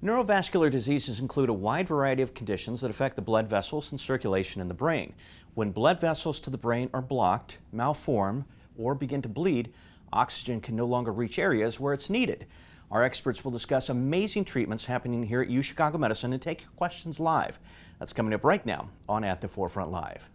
Neurovascular diseases include a wide variety of conditions that affect the blood vessels and circulation in the brain. When blood vessels to the brain are blocked, malform, or begin to bleed, oxygen can no longer reach areas where it's needed. Our experts will discuss amazing treatments happening here at UChicago Medicine and take your questions live. That's coming up right now on At the Forefront Live.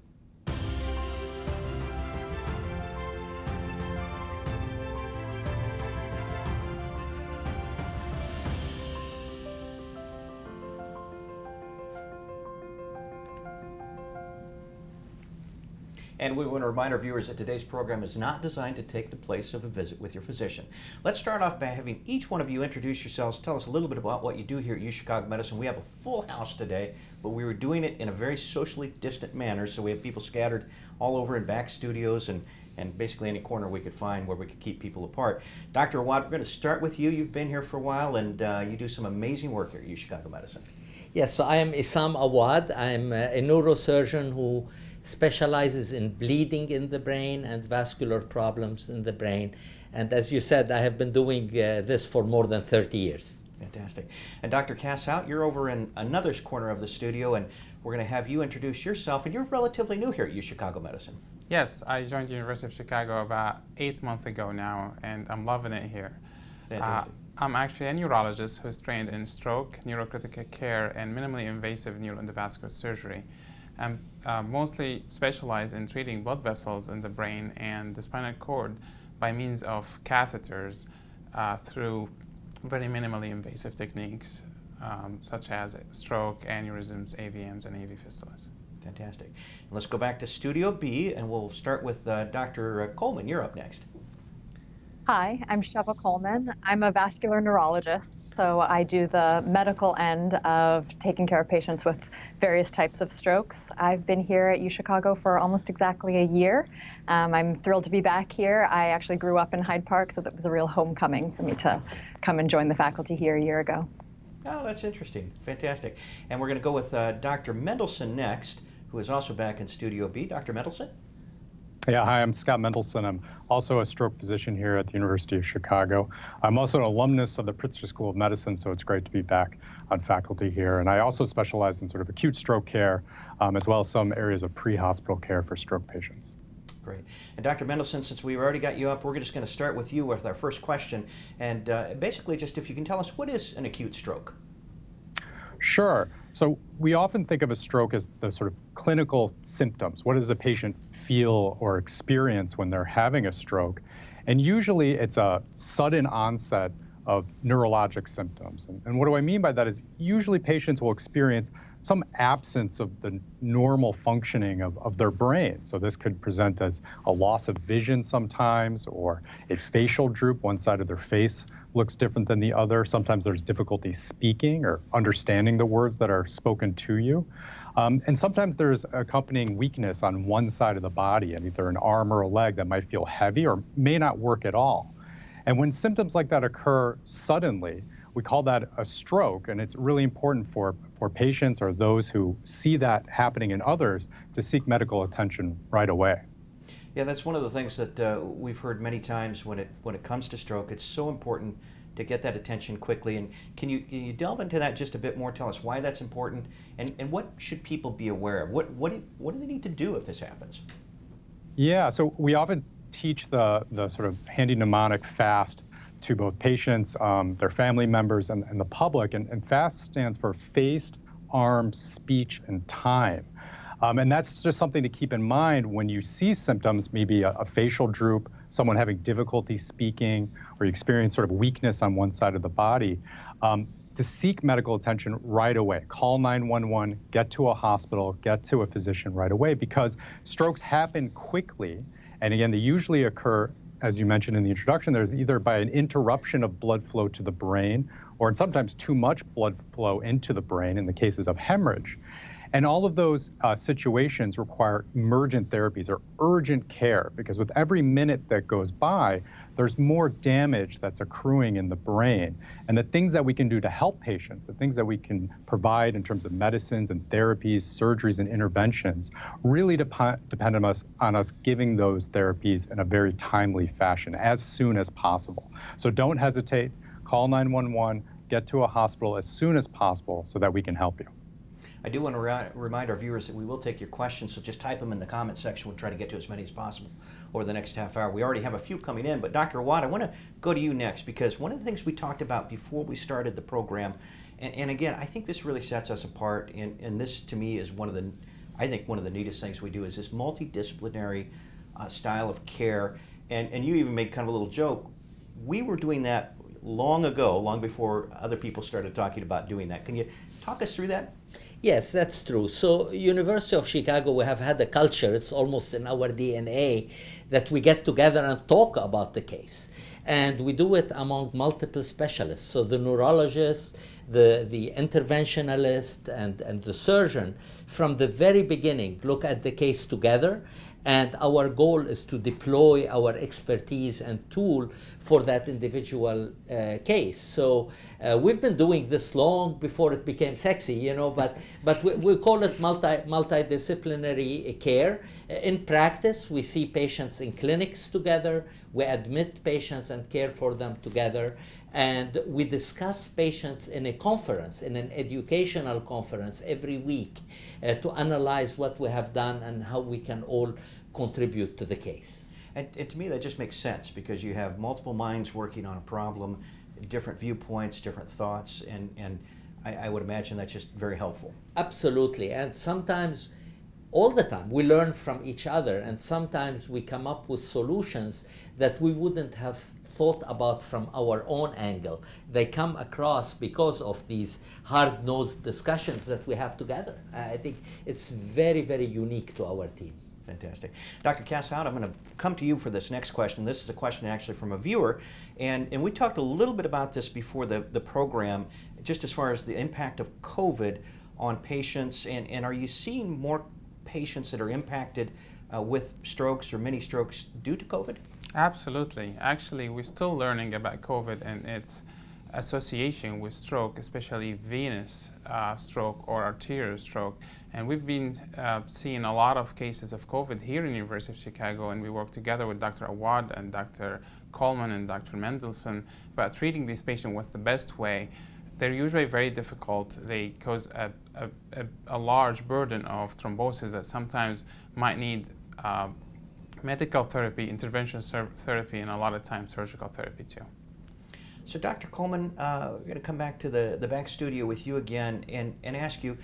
And we want to remind our viewers that today's program is not designed to take the place of a visit with your physician. Let's start off by having each one of you introduce yourselves. Tell us a little bit about what you do here at UChicago Medicine. We have a full house today, but we were doing it in a very socially distant manner, so we have people scattered all over in back studios and basically any corner we could find where we could keep people apart. Dr. Awad, we're going to start with you. You've been here for a while, and you do some amazing work here at UChicago Medicine. Yes, so I am Issam Awad. I'm a neurosurgeon who specializes in bleeding in the brain and vascular problems in the brain. And as you said, I have been doing this for more than 30 years. Fantastic. And Dr. Kass-Hout, you're over in another corner of the studio, and we're going to have you introduce yourself. And you're relatively new here at UChicago Medicine. Yes, I joined the University of Chicago about 8 months ago now, and I'm loving it here. Fantastic. I'm actually a neurologist who's trained in stroke, neurocritical care, and minimally invasive neuroendovascular surgery. I'm mostly specialized in treating blood vessels in the brain and the spinal cord by means of catheters through very minimally invasive techniques such as stroke, aneurysms, AVMs, and AV fistulas. Fantastic. Let's go back to Studio B, and we'll start with Dr. Coleman. You're up next. Hi, I'm Elisheva Coleman. I'm a vascular neurologist, so I do the medical end of taking care of patients with various types of strokes. I've been here at UChicago for almost exactly a year. I'm thrilled to be back here. I actually grew up in Hyde Park, so that was a real homecoming for me to come and join the faculty here a year ago. Oh, that's interesting. Fantastic. And we're going to go with Dr. Mendelson next, who is also back in Studio B. Dr. Mendelson? Yeah, hi, I'm Scott Mendelson. I'm also a stroke physician here at the University of Chicago. I'm also an alumnus of the Pritzker School of Medicine, so it's great to be back on faculty here. And I also specialize in sort of acute stroke care, as well as some areas of pre-hospital care for stroke patients. Great. And Dr. Mendelson, since we've already got you up, we're just going to start with you with our first question. And basically, just if you can tell us, what is an acute stroke? Sure. So we often think of a stroke as the sort of clinical symptoms. What does a patient feel or experience when they're having a stroke? And usually it's a sudden onset of neurologic symptoms. And what do I mean by that is usually patients will experience some absence of the normal functioning of their brain. So this could present as a loss of vision sometimes, or a facial droop. One side of their face looks different than the other. Sometimes there's difficulty speaking or understanding the words that are spoken to you. And sometimes there's accompanying weakness on one side of the body, and either an arm or a leg that might feel heavy or may not work at all. And when symptoms like that occur suddenly, we call that a stroke, and it's really important for patients or those who see that happening in others to seek medical attention right away. Yeah, that's one of the things that we've heard many times when it comes to stroke. It's so important to get that attention quickly. And can you delve into that just a bit more? Tell us why that's important, and what should people be aware of? What do they need to do if this happens? Yeah, so we often teach the sort of handy mnemonic FAST to both patients, their family members, and the public. And FAST stands for face, arm, speech, and time. And that's just something to keep in mind when you see symptoms, maybe a facial droop, someone having difficulty speaking, or you experience sort of weakness on one side of the body, to seek medical attention right away. Call 911, get to a hospital, get to a physician right away, because strokes happen quickly. And again, they usually occur, as you mentioned in the introduction, there's either by an interruption of blood flow to the brain, or sometimes too much blood flow into the brain in the cases of hemorrhage. And all of those situations require emergent therapies or urgent care, because with every minute that goes by, there's more damage that's accruing in the brain. And the things that we can do to help patients, the things that we can provide in terms of medicines and therapies, surgeries and interventions, really depend on us giving those therapies in a very timely fashion, as soon as possible. So don't hesitate, call 911, get to a hospital as soon as possible so that we can help you. I do want to remind our viewers that we will take your questions, so just type them in the comment section. We'll try to get to as many as possible over the next half hour. We already have a few coming in, but Dr. Awad, I want to go to you next, because one of the things we talked about before we started the program, and again, I think this really sets us apart, and this to me is one of the neatest things we do, is this multidisciplinary style of care. And you even made kind of a little joke. We were doing that long ago, long before other people started talking about doing that. Can you talk us through that? Yes, that's true. So University of Chicago, we have had a culture, it's almost in our DNA, that we get together and talk about the case. And we do it among multiple specialists. So the neurologist, the interventionalist, and the surgeon, from the very beginning, look at the case together. And our goal is to deploy our expertise and tool for that individual case. So we've been doing this long before it became sexy, but we call it multidisciplinary care. In practice, we see patients in clinics together, we admit patients and care for them together, and we discuss patients in a conference, in an educational conference every week to analyze what we have done and how we can all contribute to the case. And to me, that just makes sense, because you have multiple minds working on a problem, different viewpoints, different thoughts, and I would imagine that's just very helpful. Absolutely. And sometimes, all the time, we learn from each other, and sometimes we come up with solutions that we wouldn't have thought about from our own angle. They come across because of these hard-nosed discussions that we have together. I think it's very, very unique to our team. Fantastic. Dr. Kass-Hout, I'm going to come to you for this next question. This is a question actually from a viewer, and we talked a little bit about this before the program, just as far as the impact of COVID on patients, and are you seeing more patients that are impacted with strokes or mini strokes due to COVID? Absolutely. Actually, we're still learning about COVID and its association with stroke, especially venous stroke or arterial stroke. And we've been seeing a lot of cases of COVID here in the University of Chicago, and we work together with Dr. Awad and Dr. Coleman and Dr. Mendelson about treating these patients. What's the best way? They're usually very difficult. They cause a large burden of thrombosis that sometimes might need medical therapy, intervention therapy, and a lot of times surgical therapy too. So Dr. Coleman, we're going to come back to the back studio with you again and ask you,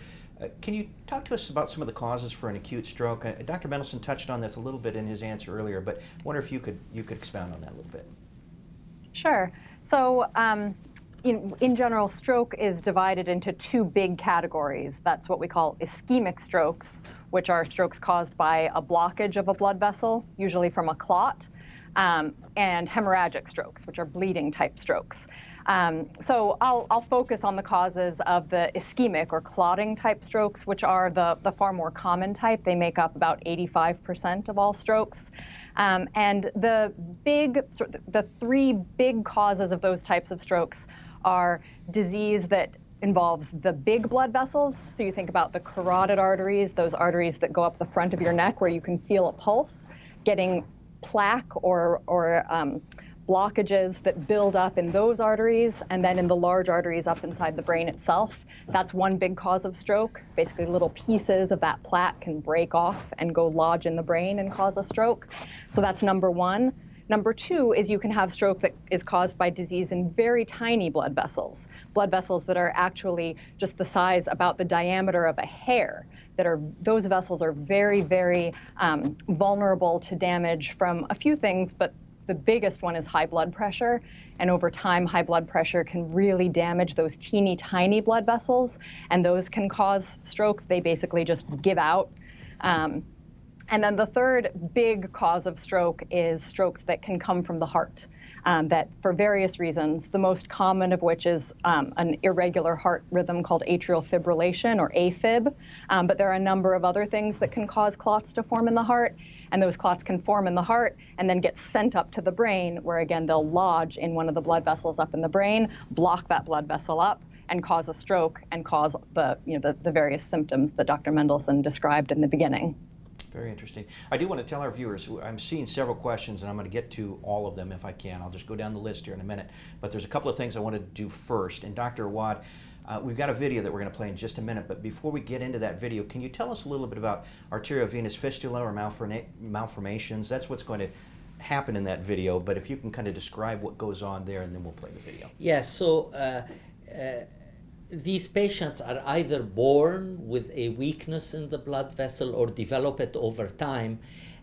can you talk to us about some of the causes for an acute stroke? Dr. Mendelson touched on this a little bit in his answer earlier, but I wonder if you could expound on that a little bit. Sure. So in general, stroke is divided into two big categories. That's what we call ischemic strokes, which are strokes caused by a blockage of a blood vessel, usually from a clot, and hemorrhagic strokes, which are bleeding type strokes. So I'll focus on the causes of the ischemic or clotting type strokes, which are the far more common type. They make up about 85% of all strokes. And the three big causes of those types of strokes are disease that involves the big blood vessels. So you think about the carotid arteries, those arteries that go up the front of your neck where you can feel a pulse, getting plaque or blockages that build up in those arteries and then in the large arteries up inside the brain itself. That's one big cause of stroke. Basically, little pieces of that plaque can break off and go lodge in the brain and cause a stroke. So that's number one. Number two is you can have stroke that is caused by disease in very tiny blood vessels that are actually just the size, about the diameter of a hair. Those vessels are very, very vulnerable to damage from a few things, but the biggest one is high blood pressure. And over time, high blood pressure can really damage those teeny tiny blood vessels, and those can cause strokes. They basically just give out. And then the third big cause of stroke is strokes that can come from the heart, that for various reasons, the most common of which is an irregular heart rhythm called atrial fibrillation, or AFib. But there are a number of other things that can cause clots to form in the heart, and those clots can form in the heart and then get sent up to the brain, where again they'll lodge in one of the blood vessels up in the brain, block that blood vessel up, and cause a stroke and cause the various symptoms that Dr. Mendelson described in the beginning. Very interesting. I do want to tell our viewers, I'm seeing several questions and I'm going to get to all of them if I can. I'll just go down the list here in a minute. But there's a couple of things I want to do first. And Dr. Awad, we've got a video that we're going to play in just a minute. But before we get into that video, can you tell us a little bit about arteriovenous fistula or malformations? That's what's going to happen in that video. But if you can kind of describe what goes on there, and then we'll play the video. Yes, so these patients are either born with a weakness in the blood vessel or develop it over time,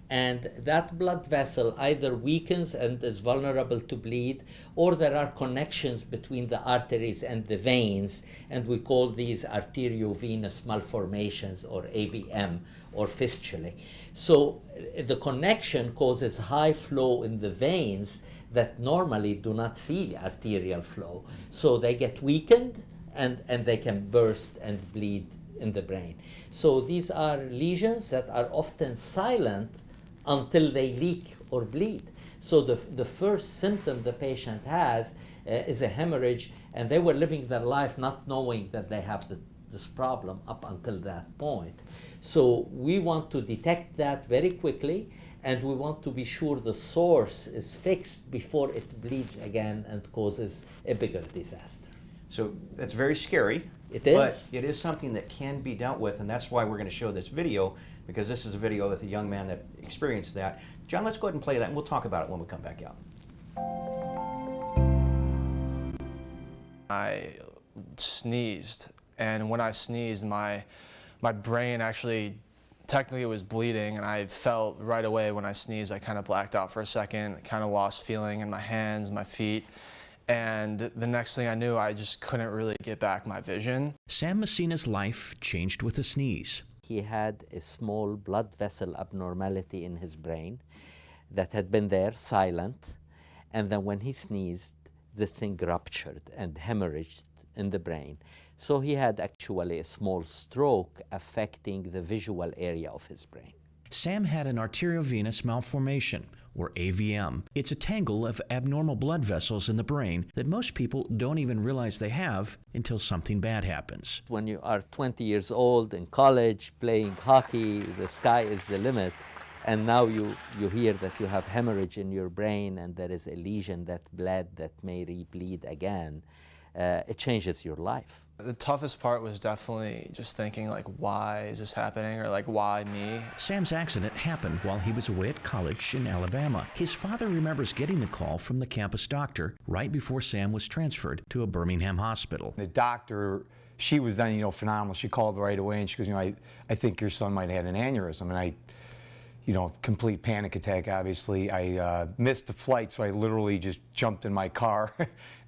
and that blood vessel either weakens and is vulnerable to bleed, or there are connections between the arteries and the veins, and we call these arteriovenous malformations, or AVM, or fistulae. So the connection causes high flow in the veins that normally do not see arterial flow. So they get weakened, and they can burst and bleed in the brain. So these are lesions that are often silent until they leak or bleed. So the first symptom the patient has is a hemorrhage, and they were living their life not knowing that they have this problem up until that point. So we want to detect that very quickly, and we want to be sure the source is fixed before it bleeds again and causes a bigger disaster. So that's very scary. It is. But it is something that can be dealt with, and that's why we're going to show this video, because this is a video with a young man that experienced that. John, let's go ahead and play that, and we'll talk about it when we come back out. I sneezed, and when I sneezed, my brain actually, technically it was bleeding, and I felt right away when I sneezed, I kind of blacked out for a second, kind of lost feeling in my hands, my feet. And the next thing I knew, I just couldn't really get back my vision. Sam Messina's life changed with a sneeze. He had a small blood vessel abnormality in his brain that had been there, silent, and then when he sneezed, the thing ruptured and hemorrhaged in the brain. So he had actually a small stroke affecting the visual area of his brain. Sam had an arteriovenous malformation, or AVM. It's a tangle of abnormal blood vessels in the brain that most people don't even realize they have until something bad happens. When you are 20 years old in college playing hockey, the sky is the limit, and now you hear that you have hemorrhage in your brain and there is a lesion that bled that may re-bleed again, it changes your life. The toughest part was definitely just thinking, like, why is this happening, or like, why me? Sam's accident happened while he was away at college in Alabama. His father remembers getting the call from the campus doctor right before Sam was transferred to a Birmingham hospital. The doctor, she was then, phenomenal. She called right away and she goes, I think your son might have had an aneurysm. And I, complete panic attack, obviously. I missed the flight, so I literally just jumped in my car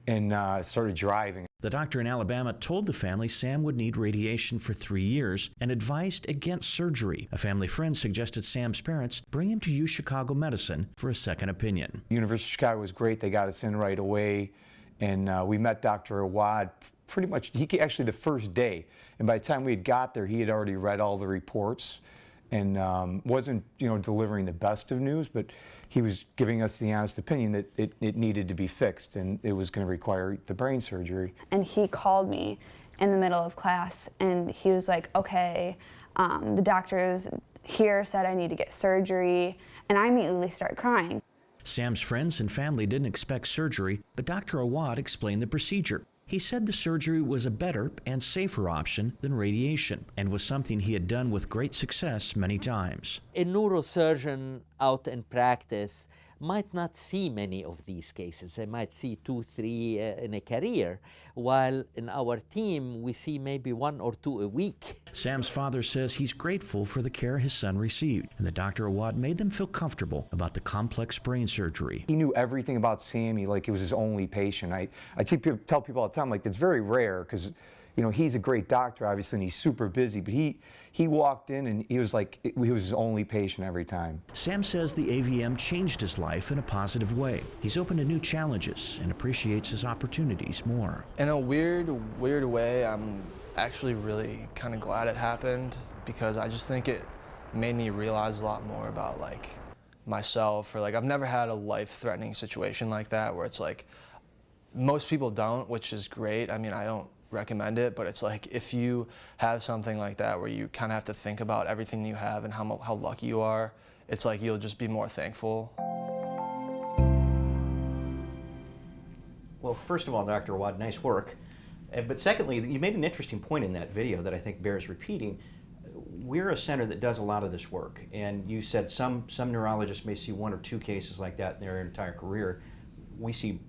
and started driving. The doctor in Alabama told the family Sam would need radiation for 3 years and advised against surgery. A family friend suggested Sam's parents bring him to UChicago Medicine for a second opinion. University of Chicago was great. They got us in right away, and we met Dr. Awad pretty much, actually the first day. And by the time we had got there, he had already read all the reports and wasn't, delivering the best of news, but he was giving us the honest opinion that it needed to be fixed and it was going to require the brain surgery. And he called me in the middle of class and he was like, okay, the doctors here said I need to get surgery, and I immediately started crying. Sam's friends and family didn't expect surgery, but Dr. Awad explained the procedure. He said the surgery was a better and safer option than radiation and was something he had done with great success many times. A neurosurgeon out in practice might not see many of these cases. They might see 2, 3 in a career, while in our team we see maybe 1 or 2 a week. Sam's father says he's grateful for the care his son received, and that Dr. Awad made them feel comfortable about the complex brain surgery. He knew everything about Sammy like he was his only patient. I tell people all the time, like, it's very rare because he's a great doctor, obviously, and he's super busy, but he walked in and he was like, he was his only patient every time. Sam says the AVM changed his life in a positive way. He's open to new challenges and appreciates his opportunities more. In a weird way, I'm actually really kind of glad it happened, because I just think it made me realize a lot more about, like, myself, or like, I've never had a life-threatening situation like that where it's like, most people don't, which is great. I mean, I don't recommend it, but it's like if you have something like that where you kind of have to think about everything you have and how lucky you are, it's like you'll just be more thankful. Well, first of all, Dr. Awad, nice work. But secondly, you made an interesting point in that video that I think bears repeating. We're a center that does a lot of this work, and you said some neurologists may see 1 or 2 cases like that in their entire career. We see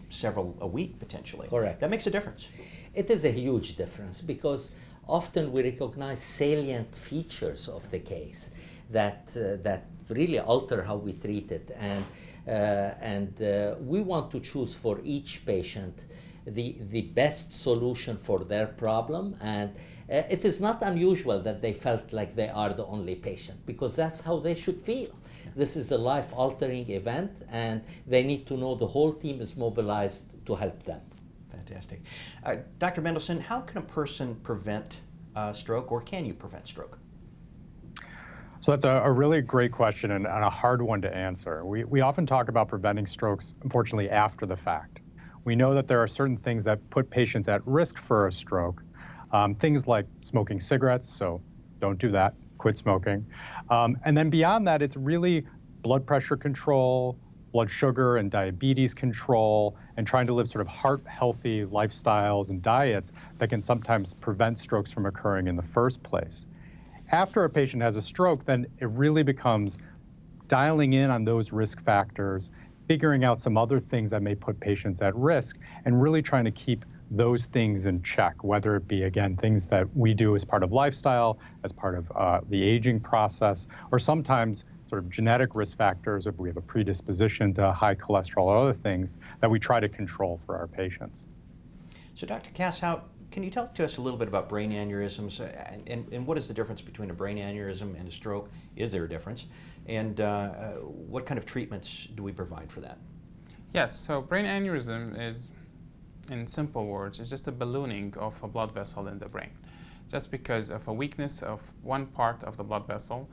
several a week potentially. Correct. That makes a difference. It is a huge difference because often we recognize salient features of the case that really alter how we treat it, and we want to choose for each patient the best solution for their problem, and it is not unusual that they felt like they are the only patient, because that's how they should feel. This is a life-altering event, and they need to know the whole team is mobilized to help them. Fantastic. Dr. Mendelson, how can a person prevent stroke, or can you prevent stroke? So that's a really great question and a hard one to answer. We often talk about preventing strokes, unfortunately, after the fact. We know that there are certain things that put patients at risk for a stroke, things like smoking cigarettes, so don't do that, quit smoking. And then beyond that, it's really blood pressure control, blood sugar and diabetes control, and trying to live sort of heart-healthy lifestyles and diets that can sometimes prevent strokes from occurring in the first place. After a patient has a stroke, then it really becomes dialing in on those risk factors, figuring out some other things that may put patients at risk, and really trying to keep those things in check, whether it be, again, things that we do as part of lifestyle, as part of the aging process, or sometimes sort of genetic risk factors if we have a predisposition to high cholesterol or other things that we try to control for our patients. So Dr. Kass-Hout, can you talk to us a little bit about brain aneurysms, and what is the difference between a brain aneurysm and a stroke? Is there a difference? And what kind of treatments do we provide for that? Yes, so brain aneurysm is, in simple words, is just a ballooning of a blood vessel in the brain. Just because of a weakness of one part of the blood vessel,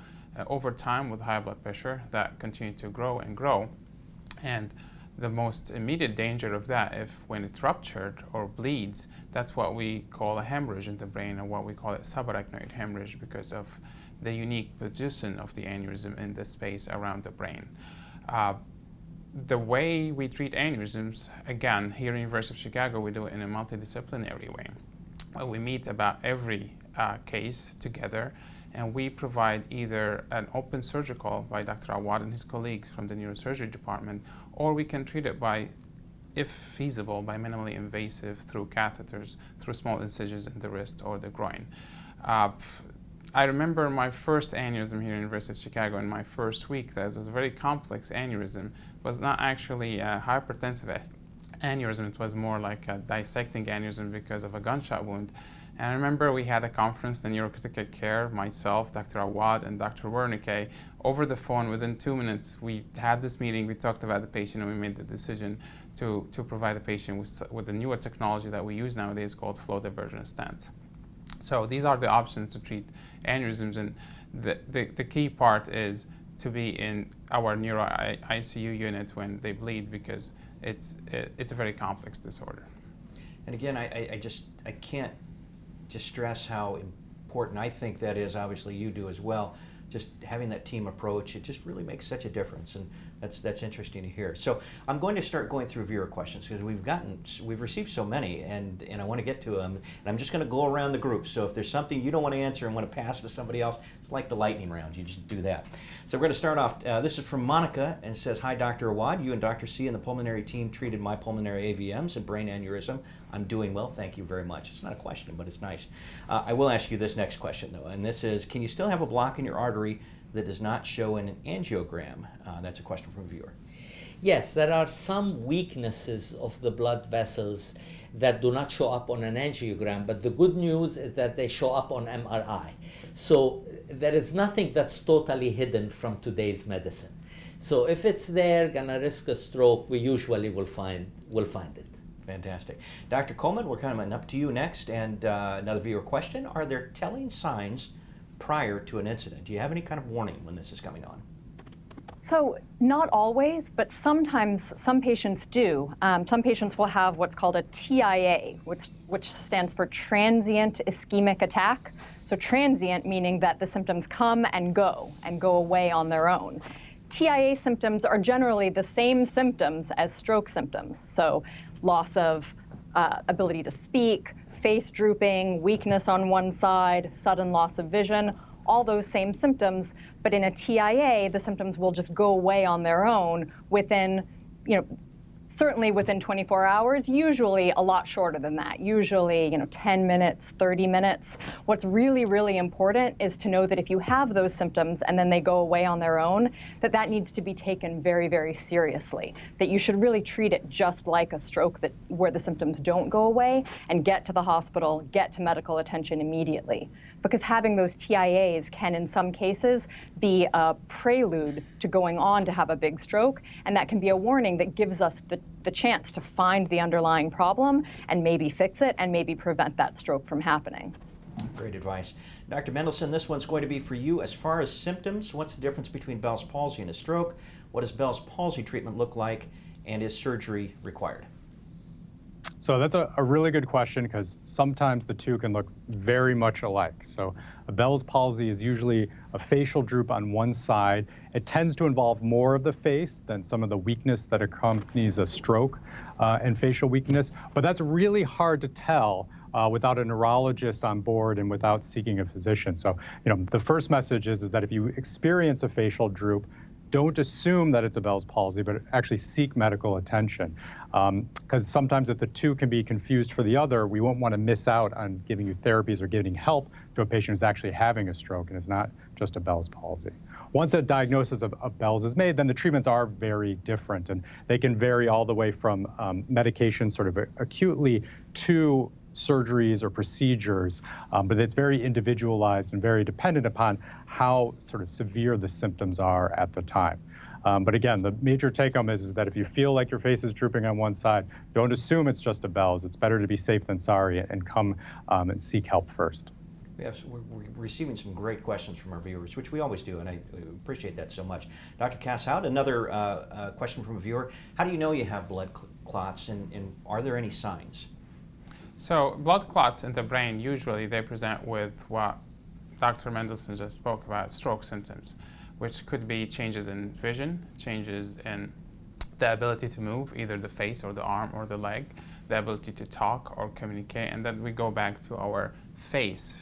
over time with high blood pressure, that continues to grow and grow. And the most immediate danger of that, if when it's ruptured or bleeds, that's what we call a hemorrhage in the brain, or what we call a subarachnoid hemorrhage, because of the unique position of the aneurysm in the space around the brain. The way we treat aneurysms, again, here at University of Chicago, we do it in a multidisciplinary way. We meet about every case together, and we provide either an open surgical by Dr. Awad and his colleagues from the neurosurgery department, or we can treat it by, if feasible, by minimally invasive through catheters, through small incisions in the wrist or the groin. I remember my first aneurysm here at University of Chicago in my first week. That was a very complex aneurysm. It was not actually a hypertensive aneurysm. It was more like a dissecting aneurysm because of a gunshot wound. And I remember we had a conference in neurocritical care, myself, Dr. Awad, and Dr. Wernicke. Over the phone, within 2 minutes, we had this meeting, we talked about the patient, and we made the decision to provide the patient with the newer technology that we use nowadays called flow diversion stents. So these are the options to treat aneurysms, and the key part is to be in our neuro ICU unit when they bleed, because it's a very complex disorder. And again, I can't just stress how important I think that is. Obviously you do as well. Just having that team approach, it just really makes such a difference, and that's interesting to hear. So I'm going to start going through viewer questions, because we've received so many, and I want to get to them, and I'm just going to go around the group. So if there's something you don't want to answer and want to pass to somebody else, it's like the lightning round. You just do that. So we're going to start off. This is from Monica, and says, "Hi, Dr. Awad. You and Dr. C and the pulmonary team treated my pulmonary AVMs and brain aneurysm. I'm doing well, thank you very much." It's not a question, but it's nice. I will ask you this next question, though, and this is, can you still have a block in your artery that does not show in an angiogram? That's a question from a viewer. Yes, there are some weaknesses of the blood vessels that do not show up on an angiogram, but the good news is that they show up on MRI. So there is nothing that's totally hidden from today's medicine. So if it's there, gonna risk a stroke, we usually will find it. Fantastic. Dr. Coleman, we're coming up to you next, and another viewer question. Are there telling signs prior to an incident? Do you have any kind of warning when this is coming on? So not always, but sometimes some patients do. Some patients will have what's called a TIA, which stands for transient ischemic attack. So transient meaning that the symptoms come and go away on their own. TIA symptoms are generally the same symptoms as stroke symptoms. So loss of ability to speak, face drooping, weakness on one side, sudden loss of vision, all those same symptoms. But in a TIA, the symptoms will just go away on their own within, certainly within 24 hours, usually a lot shorter than that, usually 10 minutes, 30 minutes. What's really, really important is to know that if you have those symptoms and then they go away on their own, that needs to be taken very, very seriously, that you should really treat it just like a stroke where the symptoms don't go away and get to the hospital, get to medical attention immediately. Because having those TIAs can, in some cases, be a prelude to going on to have a big stroke, and that can be a warning that gives us the chance to find the underlying problem and maybe fix it and maybe prevent that stroke from happening. Great advice. Dr. Mendelson, this one's going to be for you. As far as symptoms, what's the difference between Bell's palsy and a stroke? What does Bell's palsy treatment look like, and is surgery required? So that's a really good question, because sometimes the two can look very much alike. So a Bell's palsy is usually a facial droop on one side. It tends to involve more of the face than some of the weakness that accompanies a stroke and facial weakness. But that's really hard to tell without a neurologist on board and without seeking a physician. So, the first message is that if you experience a facial droop, don't assume that it's a Bell's palsy, but actually seek medical attention. Because sometimes if the two can be confused for the other, we won't want to miss out on giving you therapies or giving help to a patient who's actually having a stroke and is not just a Bell's palsy. Once a diagnosis of Bell's is made, then the treatments are very different, and they can vary all the way from medication sort of acutely to surgeries or procedures, but it's very individualized and very dependent upon how sort of severe the symptoms are at the time. But again, the major take-home is that if you feel like your face is drooping on one side, don't assume it's just a Bell's. It's better to be safe than sorry and come and seek help first. We're receiving some great questions from our viewers, which we always do, and I appreciate that so much. Dr. Kass-Hout, another question from a viewer. How do you know you have blood clots, and are there any signs? So blood clots in the brain, usually they present with what Dr. Mendelson just spoke about, stroke symptoms, which could be changes in vision, changes in the ability to move, either the face or the arm or the leg, the ability to talk or communicate, and then we go back to our face,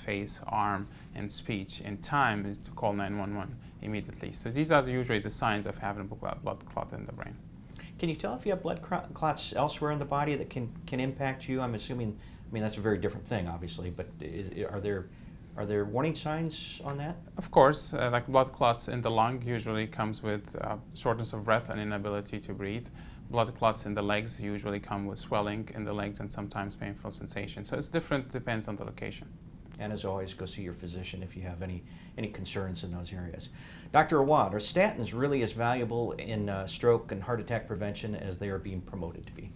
arm, and speech. In time is to call 911 immediately. So these are usually the signs of having a blood clot in the brain. Can you tell if you have blood clots elsewhere in the body that can impact you? I'm assuming, that's a very different thing, obviously, but are there warning signs on that? Of course, like blood clots in the lung usually comes with shortness of breath and inability to breathe. Blood clots in the legs usually come with swelling in the legs and sometimes painful sensation. So it's different, depends on the location. And as always, go see your physician if you have any concerns in those areas. Dr. Awad, are statins really as valuable in stroke and heart attack prevention as they are being promoted to be?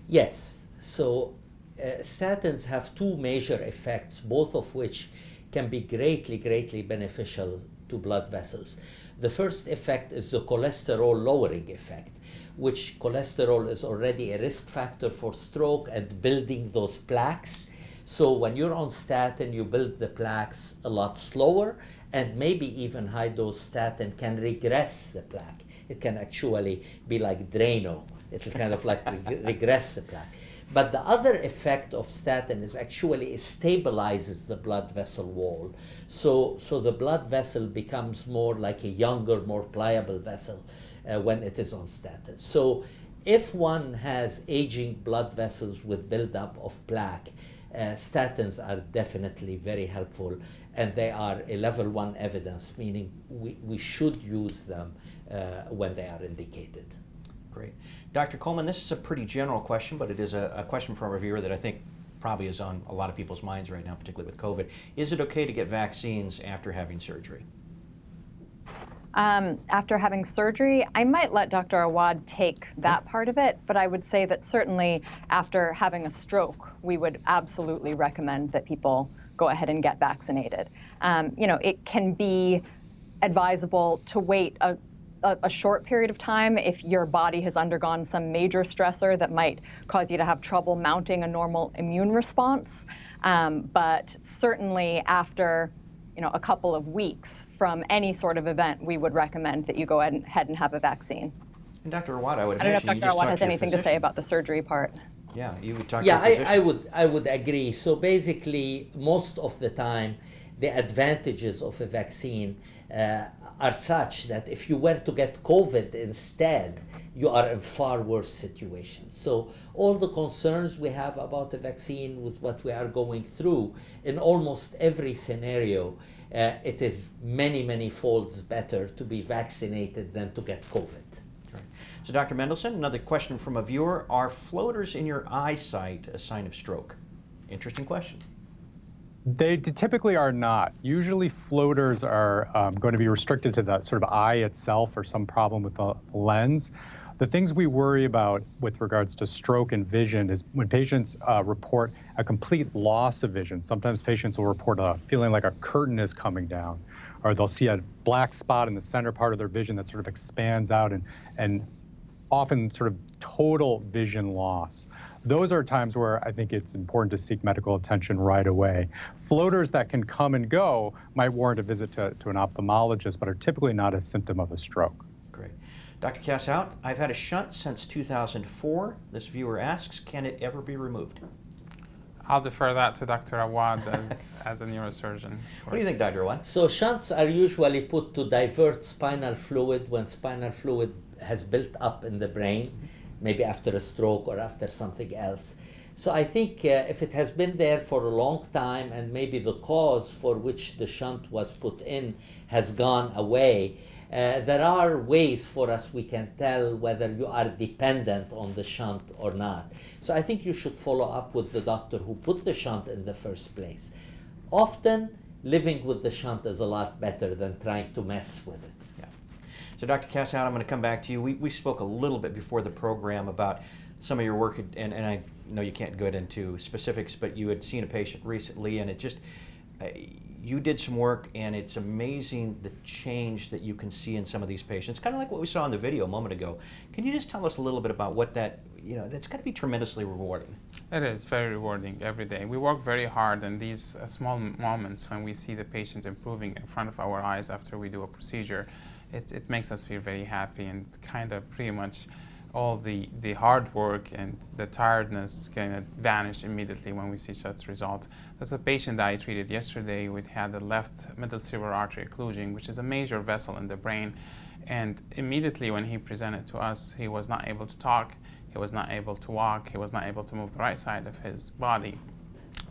Yes. So statins have two major effects, both of which can be greatly beneficial to blood vessels. The first effect is the cholesterol lowering effect, which cholesterol is already a risk factor for stroke and building those plaques. So when you're on statin, you build the plaques a lot slower, and maybe even high-dose statin can regress the plaque. It can actually be like Drano. It'll kind of like regress the plaque. But the other effect of statin is actually it stabilizes the blood vessel wall. So the blood vessel becomes more like a younger, more pliable vessel when it is on statin. So if one has aging blood vessels with buildup of plaque, statins are definitely very helpful, and they are a level 1 evidence, meaning we should use them when they are indicated. Great. Dr. Coleman, this is a pretty general question, but it is a question from a viewer that I think probably is on a lot of people's minds right now, particularly with COVID. Is it okay to get vaccines after having surgery? After having surgery, I might let Dr. Awad take that part of it, but I would say that certainly after having a stroke, we would absolutely recommend that people go ahead and get vaccinated. It can be advisable to wait a short period of time if your body has undergone some major stressor that might cause you to have trouble mounting a normal immune response. But certainly after a couple of weeks from any sort of event, we would recommend that you go ahead and have a vaccine. And Dr. Awad, I would I don't know if imagine you Dr. just Awad talked has to your anything to say physician. about the surgery part. Yeah, you would talk to Yeah, your physician. I would agree. So basically, most of the time, the advantages of a vaccine are such that if you were to get COVID instead, you are in far worse situations. So all the concerns we have about the vaccine with what we are going through, in almost every scenario, it is many, many folds better to be vaccinated than to get COVID. Right. So Dr. Mendelson, another question from a viewer. Are floaters in your eyesight a sign of stroke? Interesting question. They typically are not. Usually floaters are going to be restricted to the sort of eye itself or some problem with the lens. The things we worry about with regards to stroke and vision is when patients report a complete loss of vision. Sometimes patients will report a feeling like a curtain is coming down, or they'll see a black spot in the center part of their vision that sort of expands out and often sort of total vision loss. Those are times where I think it's important to seek medical attention right away. Floaters that can come and go might warrant a visit to an ophthalmologist, but are typically not a symptom of a stroke. Great. Dr. Kass-Hout, I've had a shunt since 2004. This viewer asks, can it ever be removed? I'll defer that to Dr. Awad as a neurosurgeon. What do you think, Dr. Awad? So shunts are usually put to divert spinal fluid when spinal fluid has built up in the brain, maybe after a stroke or after something else. So I think if it has been there for a long time and maybe the cause for which the shunt was put in has gone away, there are ways for us we can tell whether you are dependent on the shunt or not. So I think you should follow up with the doctor who put the shunt in the first place. Often, living with the shunt is a lot better than trying to mess with it. Yeah. So Dr. Kass-Hout, I'm going to come back to you. We spoke a little bit before the program about some of your work, and I know you can't go into specifics, but you had seen a patient recently, and it just, you did some work, and it's amazing the change that you can see in some of these patients, kind of like what we saw in the video a moment ago. Can you just tell us a little bit about what that, that's got to be tremendously rewarding. It is very rewarding every day. We work very hard, and these small moments when we see the patient improving in front of our eyes after we do a procedure, it makes us feel very happy, and kind of pretty much all the hard work and the tiredness kind of vanish immediately when we see such result. There's a patient that I treated yesterday who had the left middle cerebral artery occlusion, which is a major vessel in the brain. And immediately when he presented to us, he was not able to talk, he was not able to walk, he was not able to move the right side of his body.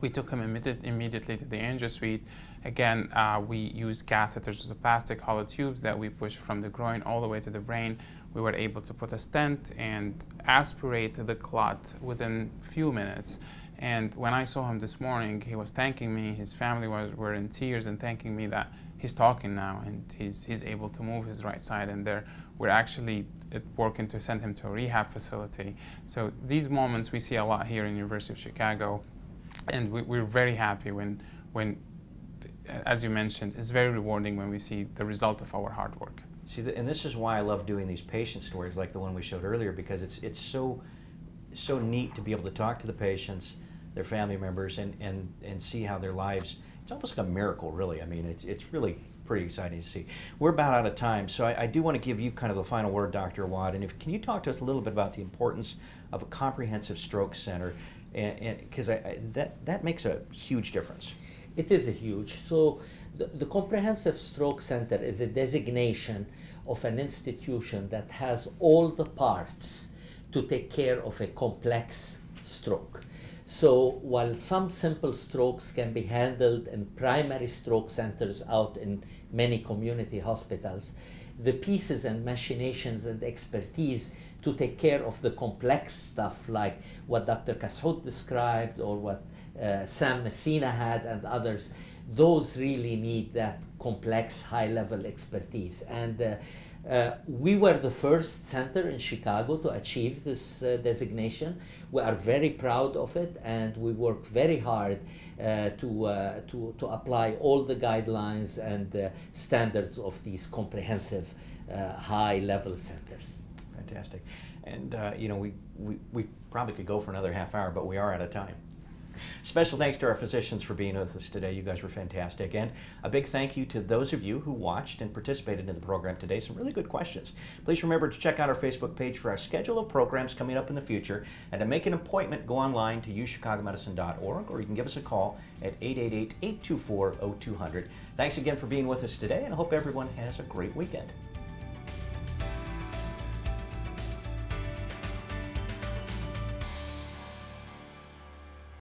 We took him immediately to the angio suite. Again, we used catheters, the plastic hollow tubes that we push from the groin all the way to the brain. We were able to put a stent and aspirate the clot within a few minutes. And when I saw him this morning, he was thanking me. His family were in tears and thanking me that he's talking now and he's able to move his right side. And we're actually working to send him to a rehab facility. So these moments we see a lot here in University of Chicago. And we're very happy when, as you mentioned, it's very rewarding when we see the result of our hard work. See, and this is why I love doing these patient stories like the one we showed earlier, because it's so neat to be able to talk to the patients, their family members, and see how their lives, it's almost like a miracle, really. I mean, it's really pretty exciting to see. We're about out of time, so I do want to give you kind of the final word, Dr. Awad, and can you talk to us a little bit about the importance of a comprehensive stroke center, and because that makes a huge difference. It is a huge. So the Comprehensive Stroke Center is a designation of an institution that has all the parts to take care of a complex stroke. So while some simple strokes can be handled in primary stroke centers out in many community hospitals, the pieces and machinations and expertise to take care of the complex stuff like what Dr. Kass-Hout described or what Sam Messina had and others, those really need that complex high-level expertise. And We were the first center in Chicago to achieve this designation. We are very proud of it, and we work very hard to apply all the guidelines and standards of these comprehensive high-level centers. Fantastic. And you know, we probably could go for another half hour, but we are out of time. Special thanks to our physicians for being with us today. You guys were fantastic. And a big thank you to those of you who watched and participated in the program today. Some really good questions. Please remember to check out our Facebook page for our schedule of programs coming up in the future. And to make an appointment, go online to UChicagoMedicine.org, or you can give us a call at 888-824-0200. Thanks again for being with us today, and I hope everyone has a great weekend.